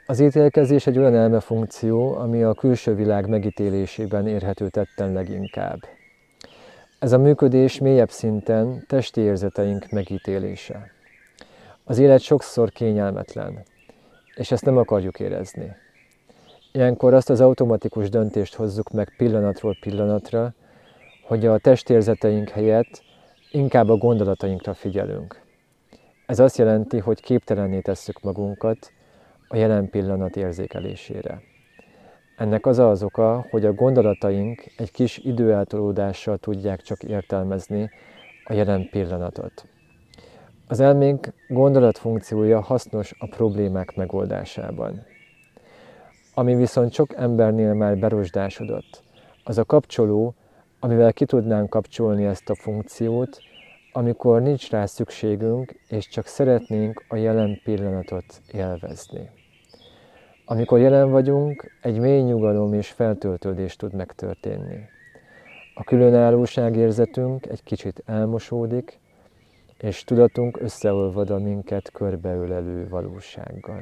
Az ítélkezés egy olyan elmefunkció, ami a külső világ megítélésében érhető tetten leginkább. Ez a működés mélyebb szinten testi érzeteink megítélése. Az élet sokszor kényelmetlen, és ezt nem akarjuk érezni. Ilyenkor azt az automatikus döntést hozzuk meg pillanatról pillanatra, hogy a testérzeteink helyett inkább a gondolatainkra figyelünk. Ez azt jelenti, hogy képtelenné tesszük magunkat a jelen pillanat érzékelésére. Ennek az oka, hogy a gondolataink egy kis időeltolódással tudják csak értelmezni a jelen pillanatot. Az elménk gondolatfunkciója hasznos a problémák megoldásában. Ami viszont sok embernél már berosdásodott, az a kapcsoló, amivel ki tudnánk kapcsolni ezt a funkciót, amikor nincs rá szükségünk, és csak szeretnénk a jelen pillanatot élvezni. Amikor jelen vagyunk, egy mély nyugalom és feltöltődés tud megtörténni. A különállóságérzetünk egy kicsit elmosódik, és tudatunk összeolvad a minket körbeölelő valósággal.